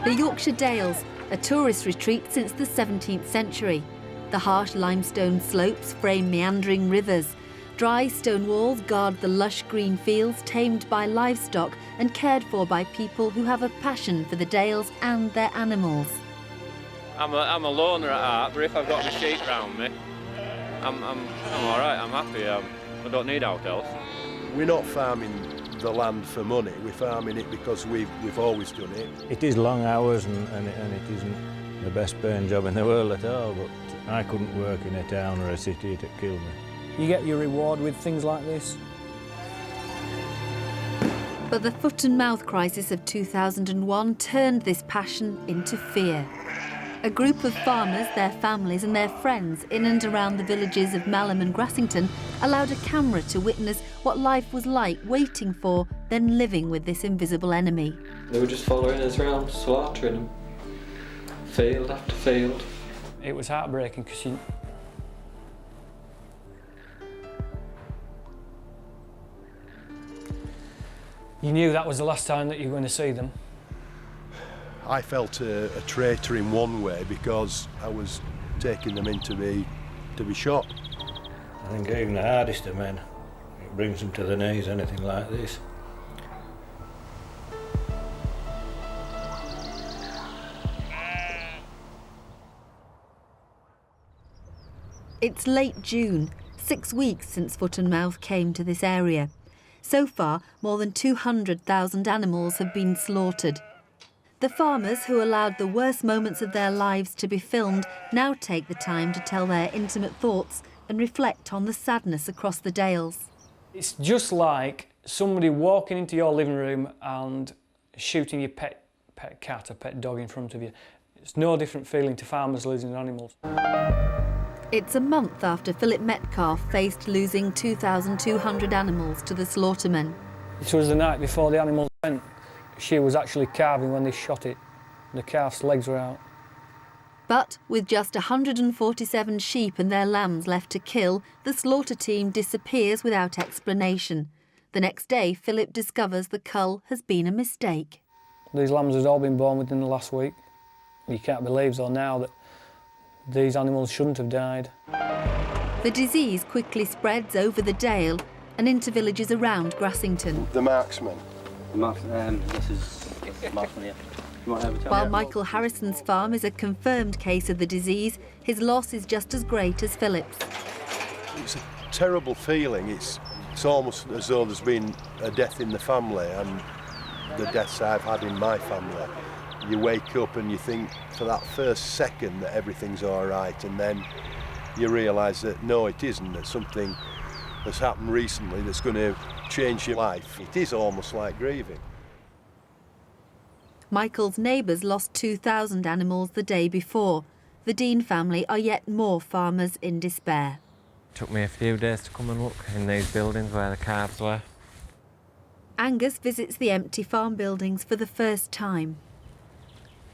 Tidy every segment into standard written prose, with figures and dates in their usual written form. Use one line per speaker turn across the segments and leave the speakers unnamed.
The Yorkshire Dales, a tourist retreat since the 17th century. The harsh limestone slopes frame meandering rivers. Dry stone walls guard the lush green fields tamed by livestock and cared for by people who have a passion for the Dales and their animals.
I'm a loner at heart, but if I've got my sheep round me, I'm all right, I'm happy. I don't need out else.
We're not farming the land for money, we're farming it because we've always done it.
It is long hours and it isn't the best paying job in the world at all, but I couldn't work in a town or a city, it'd kill me.
You get your reward with things like this.
But the foot and mouth crisis of 2001 turned this passion into fear. A group of farmers, their families and their friends in and around the villages of Malham and Grassington allowed a camera to witness what life was like waiting for, then living with this invisible enemy.
They were just following us around, slaughtering them, field after field.
It was heartbreaking because you knew that was the last time that you were going to see them.
I felt a traitor in one way because I was taking them in to be shot.
I think even the hardest of men, it brings them to the knees, anything like this.
It's late June, 6 weeks since Foot and Mouth came to this area. So far, more than 200,000 animals have been slaughtered. The farmers who allowed the worst moments of their lives to be filmed now take the time to tell their intimate thoughts and reflect on the sadness across the Dales.
it's just like somebody walking into your living room and shooting your pet cat or pet dog in front of you. It's no different feeling to farmers losing animals.
It's a month after Philip Metcalfe faced losing 2,200 animals to the slaughtermen.
It was the night before the animal went. She was actually calving when they shot it. The calf's legs were out.
But with just 147 sheep and their lambs left to kill, the slaughter team disappears without explanation. The next day, Philip discovers the cull has been a mistake.
These lambs had all been born within the last week. You can't believe, though, now that these animals shouldn't have died.
The disease quickly spreads over the Dale and into villages around Grassington.
The marksman.
This is marksman, yeah. You want to have a tell
While
me?
Michael Harrison's farm is a confirmed case of the disease, his loss is just as great as Philip's.
It's a terrible feeling. It's almost as though there's been a death in the family, and the deaths I've had in my family. You wake up and you think for that first second that everything's all right, and then you realise that no, it isn't, that something has happened recently that's going to change your life. It is almost like grieving.
Michael's neighbours lost 2,000 animals the day before. The Dean family are yet more farmers in despair.
It took me a few days to come and look in these buildings where the calves were.
Angus visits the empty farm buildings for the first time.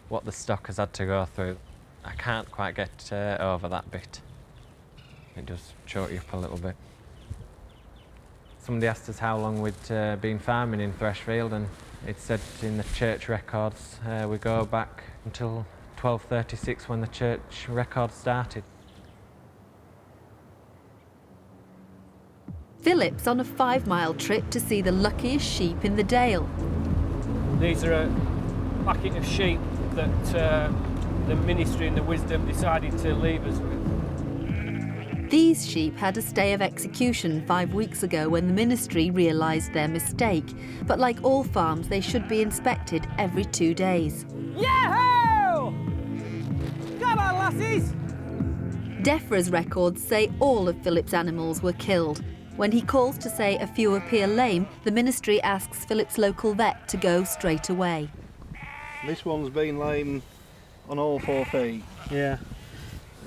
What the stock has had to go through, I can't quite get over that bit. It does choke you up a little bit. Somebody asked us how long we'd been farming in Freshfield, and it said in the church records we go back until 1236 when the church record started.
Philip's on a 5-mile trip to see the luckiest sheep in the Dale.
These are a packet of sheep that the ministry and the wisdom decided to leave us with.
These sheep had a stay of execution 5 weeks ago when the ministry realised their mistake. But like all farms, they should be inspected every 2 days.
Yahoo! Come on, lassies!
DEFRA's records say all of Philip's animals were killed. When he calls to say a few appear lame, the ministry asks Philip's local vet to go straight away.
This one's been lame on all 4 feet.
Yeah.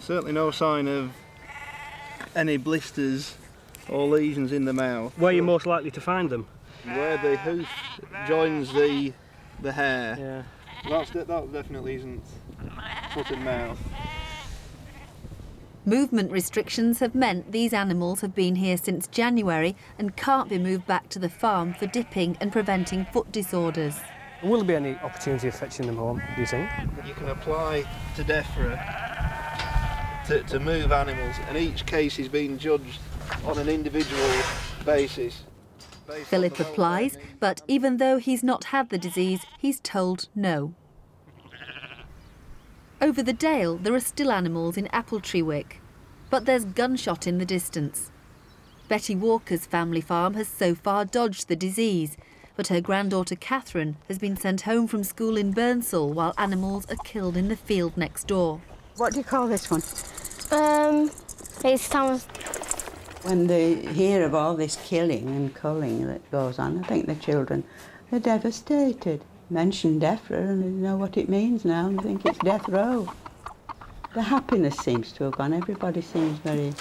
Certainly no sign of any blisters or lesions in the mouth.
Where you're most likely to find them?
Where the hoof joins the hair.
Yeah.
That definitely isn't foot and mouth.
Movement restrictions have meant these animals have been here since January and can't be moved back to the farm for dipping and preventing foot disorders.
Will there be any opportunity of fetching them home, do you think?
You can apply to DEFRA to move animals, and each case is being judged on an individual basis.
Philip applies, but even though he's not had the disease, he's told no. Over the Dale, there are still animals in Appletreewick, but there's gunshot in the distance. Betty Walker's family farm has so far dodged the disease, but her granddaughter Catherine has been sent home from school in Burnsall while animals are killed in the field next door.
What do you call this one?
It's Thomas.
When they hear of all this killing and culling that goes on, I think the children are devastated. Mention DEFRA and they know what it means now and think it's death row. The happiness seems to have gone. Everybody seems very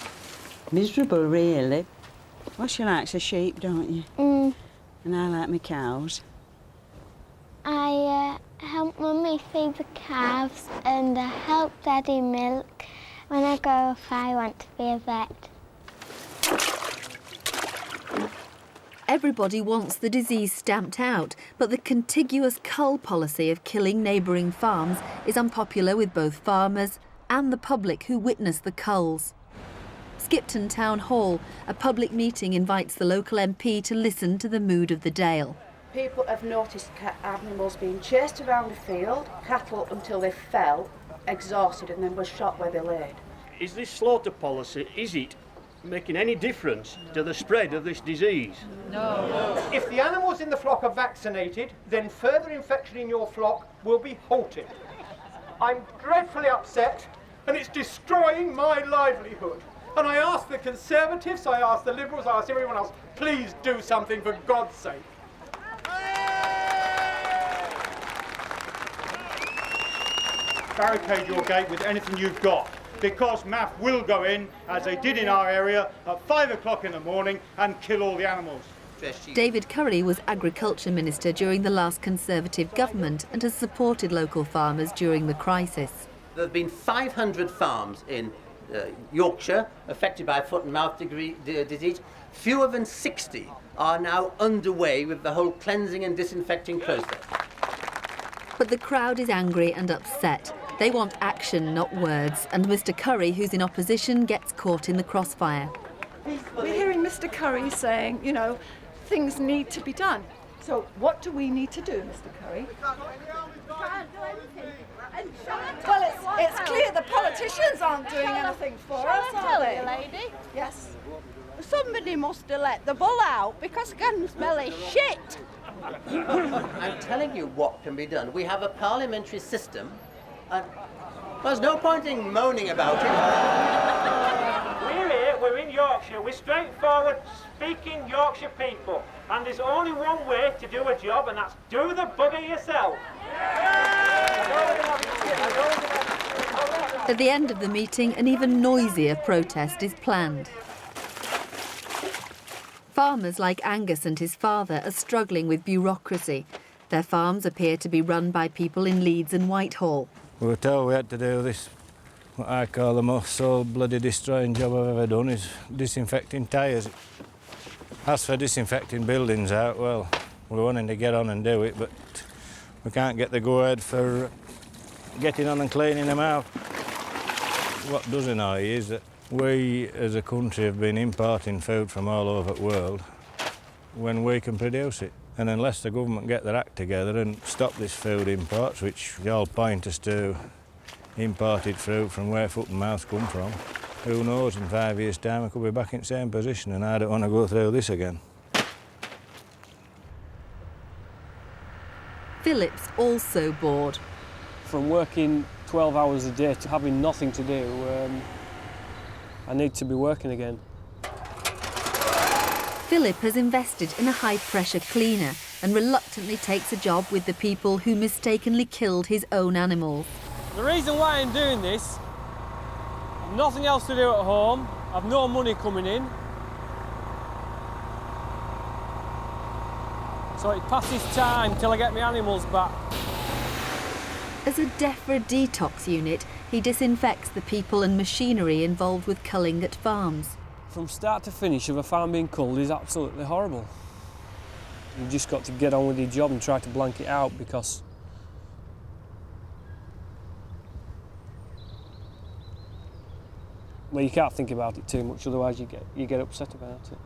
miserable, really. Well, she likes her sheep, don't you?
Mm.
And I like my cows.
I help Mummy feed the calves and I help Daddy milk. When I grow up, I want to be a vet.
Everybody wants the disease stamped out, but the contiguous cull policy of killing neighbouring farms is unpopular with both farmers and the public who witness the culls. Skipton Town Hall, a public meeting invites the local MP to listen to the mood of the Dale.
People have noticed animals being chased around the field, cattle until they fell, exhausted, and then were shot where they laid.
Is this slaughter policy, is it making any difference to the spread of this disease?
No. If the animals in the flock are vaccinated, then further infection in your flock will be halted. I'm dreadfully upset, and it's destroying my livelihood. And I ask the Conservatives, I ask the Liberals, I ask everyone else, please do something for God's sake. Barricade your gate with anything you've got, because MAF will go in, as they did in our area, at 5 o'clock in the morning and kill all the animals.
David Curry was Agriculture Minister during the last Conservative government and has supported local farmers during the crisis.
There have been 500 farms in Yorkshire affected by foot and mouth disease. Fewer than 60 are now underway with the whole cleansing and disinfecting process.
But the crowd is angry and upset. They want action, not words, and Mr Curry, who's in opposition, gets caught in the crossfire.
We're hearing Mr Curry saying, you know, things need to be done. So what do we need to do, Mr Curry? Well, it's clear the politicians aren't doing anything for us, are they?
Lady?
Yes.
Somebody must have let the bull out because I can smell his shit.
I'm telling you what can be done. We have a parliamentary system, and there's no point in moaning about it.
We're here, we're in Yorkshire, we're straightforward, speaking Yorkshire people, and there's only one way to do a job, and that's do the bugger yourself.
At the end of the meeting, an even noisier protest is planned. Farmers like Angus and his father are struggling with bureaucracy. Their farms appear to be run by people in Leeds and Whitehall.
We were told we had to do this, what I call the most soul-bloody destroying job I've ever done, is disinfecting tyres. As for disinfecting buildings out, well, we're wanting to get on and do it, but we can't get the go-ahead for getting on and cleaning them out. What does annoy you is that we, as a country, have been importing food from all over the world when we can produce it. And unless the government get their act together and stop this food imports, which all point us to imported fruit from where foot and mouth come from, who knows, in 5 years' time I could be back in the same position, and I don't want to go through this again.
Philip's also bored.
From working 12 hours a day to having nothing to do, I need to be working again.
Philip has invested in a high-pressure cleaner and reluctantly takes a job with the people who mistakenly killed his own animals.
The reason why I'm doing this, I've nothing else to do at home, I've no money coming in. So it passes time till I get my animals back.
As a DEFRA detox unit, he disinfects the people and machinery involved with culling at farms.
From start to finish of a farm being culled is absolutely horrible.
You've just got to get on with your job and try to blank it out, because well, you can't think about it too much, otherwise you get upset about it.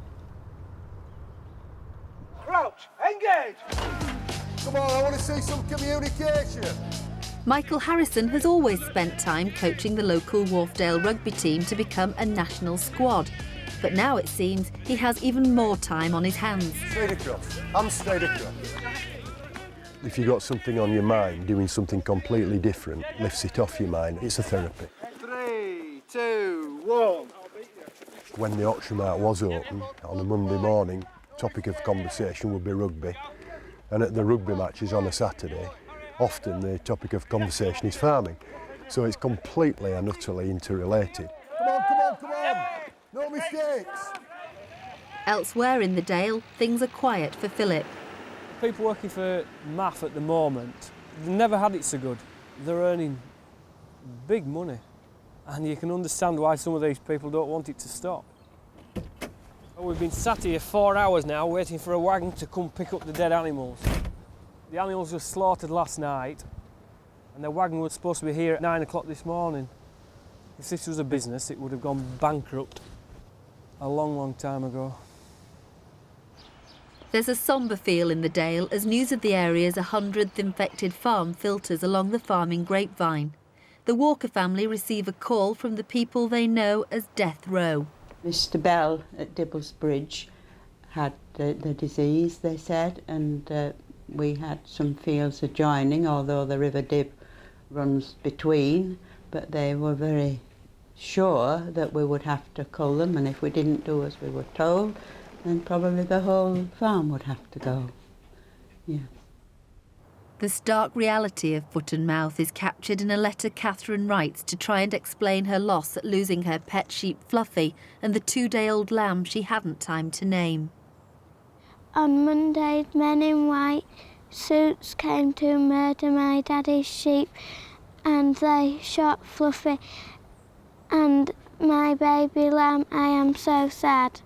Crouch, engage! Come on, I want to see some communication.
Michael Harrison has always spent time coaching the local Wharfdale rugby team to become a national squad. But now it seems he has even more time on his hands.
Straight across. I'm straight across. If you've got something on your mind, doing something completely different lifts it off your mind. It's a therapy.
3, 2, 1.
When the auction mart was open on a Monday morning, topic of conversation would be rugby. And at the rugby matches on a Saturday, often the topic of conversation is farming. So it's completely and utterly interrelated. Come on, come on, come on! No mistakes!
Elsewhere in the Dale, things are quiet for Philip.
People working for MAF at the moment, they've never had it so good. They're earning big money, and you can understand why some of these people don't want it to stop. We've been sat here 4 hours now waiting for a wagon to come pick up the dead animals. The animals were slaughtered last night, and the wagon was supposed to be here at 9 o'clock this morning. If this was a business, it would have gone bankrupt a long, long time ago.
There's a sombre feel in the Dale as news of the area's 100th infected farm filters along the farming grapevine. The Walker family receive a call from the people they know as Death Row.
Mr. Bell at Dibbles Bridge had the disease, they said, and we had some fields adjoining, although the River Dib runs between, but they were very sure that we would have to cull them, and if we didn't do as we were told, then probably the whole farm would have to go. Yeah.
The stark reality of foot and mouth is captured in a letter Catherine writes to try and explain her loss at losing her pet sheep Fluffy and the 2-day-old lamb she hadn't time to name.
On Monday, men in white suits came to murder my daddy's sheep, and they shot Fluffy and my baby lamb. I am so sad.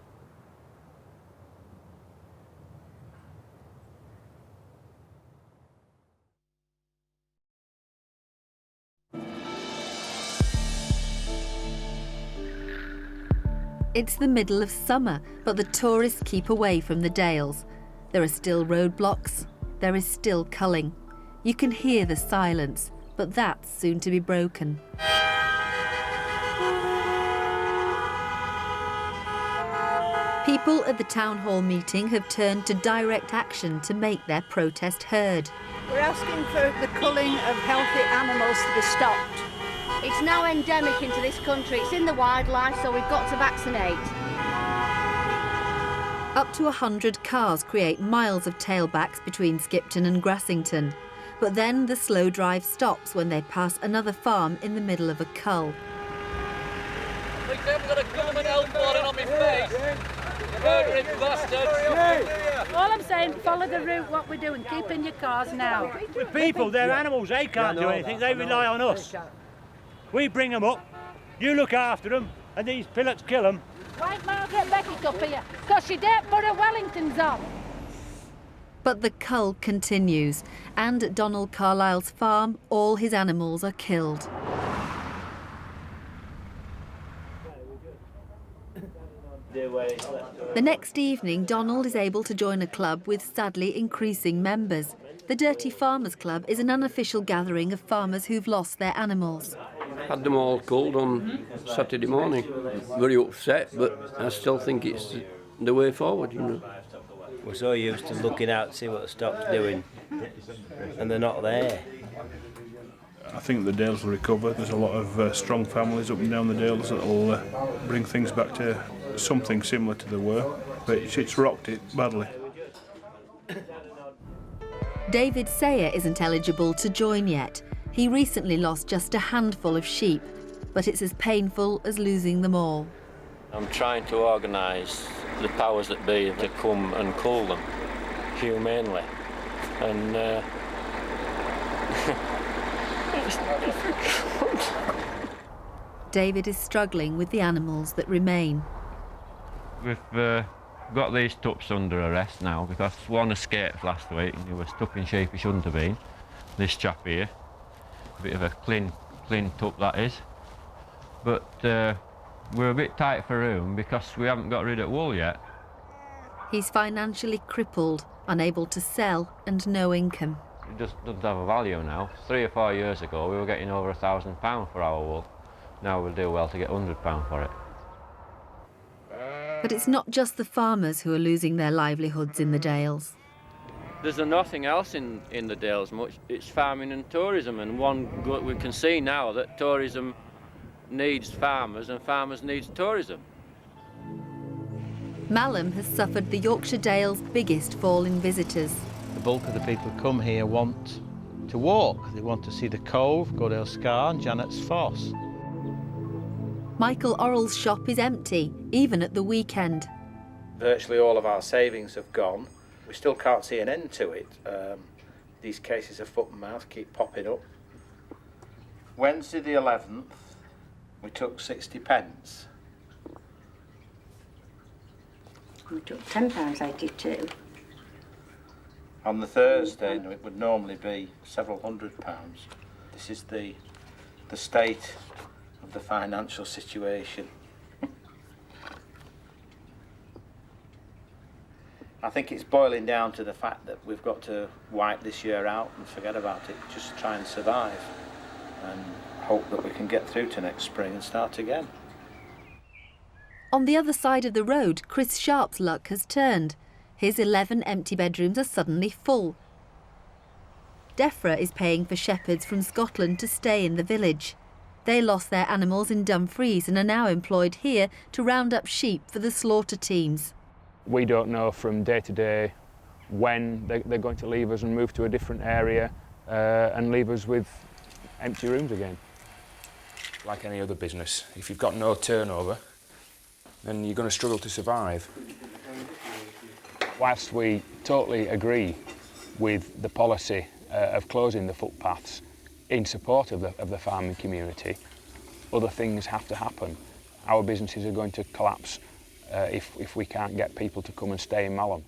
It's the middle of summer, but the tourists keep away from the Dales. There are still roadblocks, there is still culling. You can hear the silence, but that's soon to be broken. People at the town hall meeting have turned to direct action to make their protest heard.
We're asking for the culling of healthy animals to be stopped. It's now endemic into this country. It's in the wildlife, so we've got to vaccinate.
Up to 100 cars create miles of tailbacks between Skipton and Grassington. But then the slow drive stops when they pass another farm in the middle of a cull.
Look, I've got a government elf warning on my face. Murdering bastards.
All I'm saying, follow the route, what we're doing. Keep in your cars now.
The people, they're animals, they can't do anything, they rely on us. We bring them up, you look after them, and these pillets kill them.
Why Margaret Beckett up here? Because she daren't put her Wellingtons on.
But the cull continues, and at Donald Carlisle's farm, all his animals are killed. The next evening, Donald is able to join a club with sadly increasing members. The Dirty Farmers Club is an unofficial gathering of farmers who've lost their animals.
Had them all culled on Saturday morning. Very upset, but I still think it's the way forward, you know.
We're so used to looking out to see what the stock's doing, and they're not there.
I think the Dales will recover. There's a lot of strong families up and down the Dales that will bring things back to something similar to the were, but it's rocked it badly.
David Sayer isn't eligible to join yet. He recently lost just a handful of sheep, but it's as painful as losing them all.
I'm trying to organise the powers that be to come and cull them humanely, and it's difficult.
David is struggling with the animals that remain.
With the
Got these tups under arrest now because one escaped last week and he was stuck in sheep he shouldn't have been. This chap here, a bit of a clean tup that is. But we're a bit tight for room because we haven't got rid of wool yet.
He's financially crippled, unable to sell and no income.
It just doesn't have a value now. 3 or 4 years ago we were getting over £1,000 for our wool. Now we'll do well to get £100 for it.
But it's not just the farmers who are losing their livelihoods in the Dales.
There's nothing else in the Dales much. It's farming and tourism, and we can see now that tourism needs farmers and farmers needs tourism.
Malham has suffered the Yorkshire Dales' biggest fall in visitors.
The bulk of the people who come here want to walk. They want to see the Cove, Goodale Scar and Janet's Foss.
Michael Orrell's shop is empty, even at the weekend.
Virtually all of our savings have gone. We still can't see an end to it. These cases of foot and mouth keep popping up. Wednesday the 11th, we took 60p.
We took £10.82.
On the Thursday, it would normally be several £100. This is the state of the financial situation. I think it's boiling down to the fact that we've got to wipe this year out and forget about it, just try and survive and hope that we can get through to next spring and start again.
On the other side of the road, Chris Sharp's luck has turned. His 11 empty bedrooms are suddenly full. DEFRA is paying for shepherds from Scotland to stay in the village. They lost their animals in Dumfries and are now employed here to round up sheep for the slaughter teams.
We don't know from day to day when they're going to leave us and move to a different area and leave us with empty rooms again.
Like any other business, if you've got no turnover, then you're going to struggle to survive.
Whilst we totally agree with the policy of closing the footpaths in support of the farming community, other things have to happen. Our businesses are going to collapse if we can't get people to come and stay in Malham.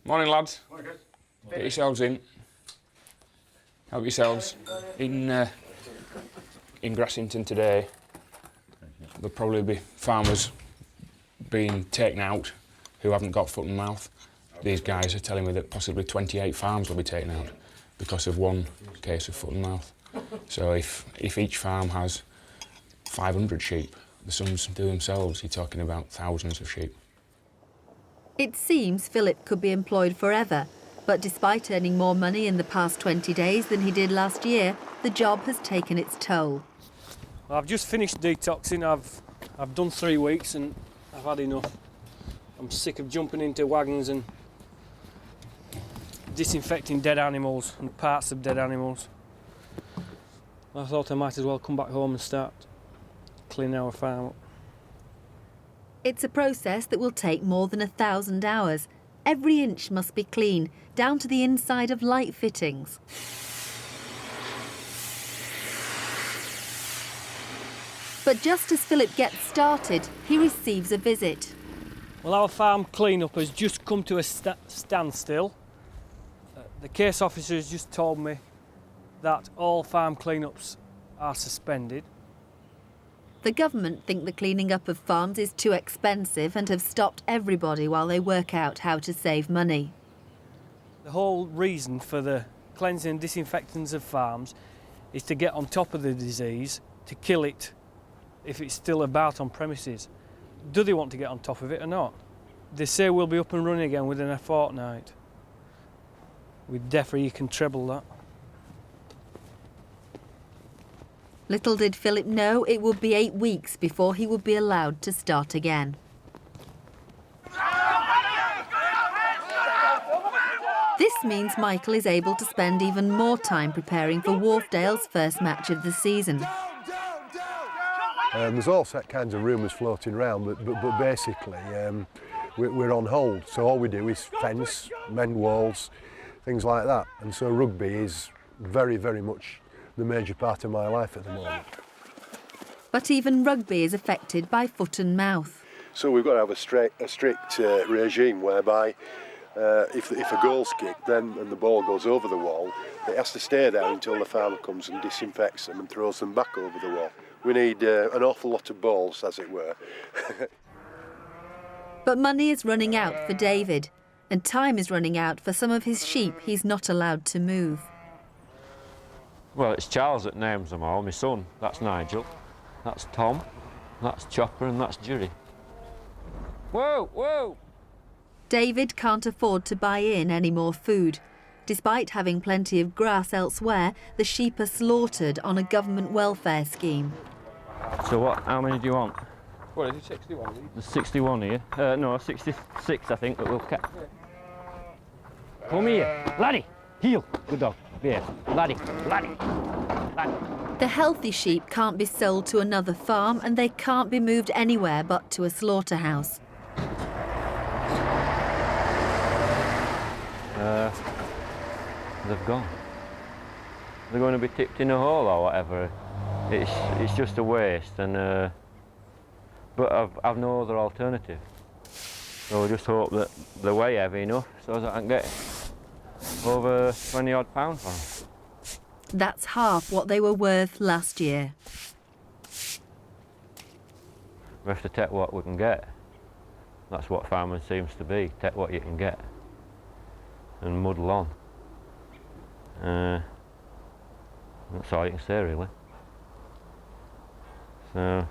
Morning, lads. Morning, get yourselves in. Help yourselves. In Grassington today, there'll probably be farmers being taken out who haven't got foot and mouth. These guys are telling me that possibly 28 farms will be taken out because of one case of foot and mouth. So if each farm has 500 sheep, the sums do themselves, you're talking about thousands of sheep.
It seems Philip could be employed forever, but despite earning more money in the past 20 days than he did last year, the job has taken its toll.
Well, I've just finished detoxing. I've done 3 weeks and I've had enough. I'm sick of jumping into wagons and disinfecting dead animals and parts of dead animals. I thought I might as well come back home and start cleaning our farm up.
It's a process that will take more than 1,000 hours. Every inch must be clean, down to the inside of light fittings. But just as Philip gets started, he receives a visit.
Well, our farm clean-up has just come to a standstill. The case officer has just told me that all farm clean-ups are suspended.
The government think the cleaning up of farms is too expensive and have stopped everybody while they work out how to save money.
The whole reason for the cleansing and disinfecting of farms is to get on top of the disease, to kill it if it's still about on premises. Do they want to get on top of it or not? They say we'll be up and running again within a fortnight. With DEFRA you can treble that.
Little did Philip know it would be 8 weeks before he would be allowed to start again. This means Michael is able to spend even more time preparing for Wharfdale's first match of the season.
There's all kinds of rumours floating around, but basically we're on hold. So all we do is fence, mend walls, things like that. And so rugby is very, very much the major part of my life at the moment.
But even rugby is affected by foot and mouth.
So we've got to have a strict regime whereby if a goal's kicked then and the ball goes over the wall, it has to stay there until the farmer comes and disinfects them and throws them back over the wall. We need an awful lot of balls, as it were.
But money is running out for David, and time is running out for some of his sheep he's not allowed to move.
Well, it's Charles that names them all. My son, that's Nigel, that's Tom, that's Chopper, and that's Jerry. Whoa, whoa!
David can't afford to buy in any more food. Despite having plenty of grass elsewhere, the sheep are slaughtered on a government welfare scheme.
So what, how many do you want?
What is it, 61?
There's 61 here. No, 66 I think that we'll catch. Come here, laddie, heel, good dog. Yeah, laddie, laddie, laddie.
The healthy sheep can't be sold to another farm and they can't be moved anywhere but to a slaughterhouse.
They've gone. They're going to be tipped in a hole or whatever. It's just a waste, and but I've no other alternative. So I just hope that they weigh heavy enough so that I can get over 20 odd pounds for them.
That's half what they were worth last year.
We have to take what we can get. That's what farming seems to be, take what you can get and muddle on. That's all you can say, really. So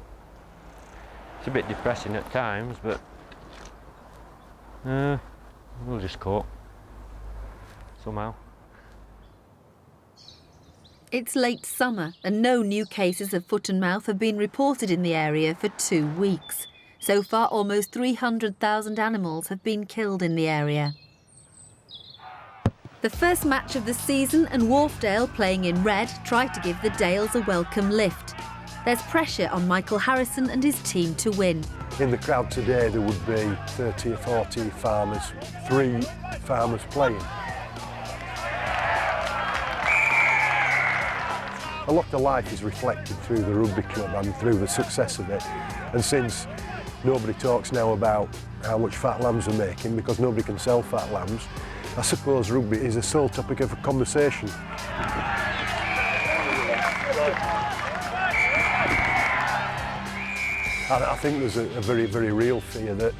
it's a bit depressing at times, but we'll just cope somehow.
It's late summer and no new cases of foot and mouth have been reported in the area for 2 weeks. So far, almost 300,000 animals have been killed in the area. The first match of the season and Wharfdale, playing in red, tried to give the Dales a welcome lift. There's pressure on Michael Harrison and his team to win.
In the crowd today there would be 30 or 40 farmers, 3 farmers playing. A lot of life is reflected through the rugby club and through the success of it. And since nobody talks now about how much fat lambs are making because nobody can sell fat lambs, I suppose rugby is a sole topic of conversation. I think there's a very, very real fear that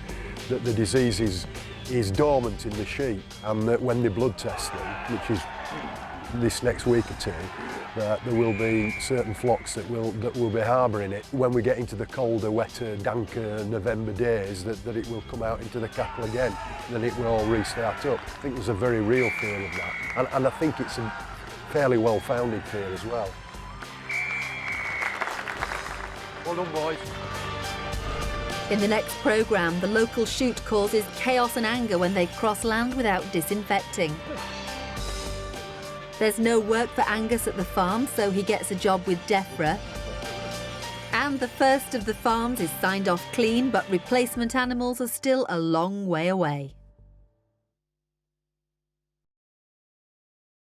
the disease is dormant in the sheep, and that when they blood test them, which is this next week or two, that there will be certain flocks that will be harbouring it. When we get into the colder, wetter, danker November days, that it will come out into the cattle again, then it will all restart up. I think there's a very real fear of that, and I think it's a fairly well-founded fear as well. Well done, boys.
In the next programme, the local shoot causes chaos and anger when they cross land without disinfecting. There's no work for Angus at the farm, so he gets a job with DEFRA. And the first of the farms is signed off clean, but replacement animals are still a long way away.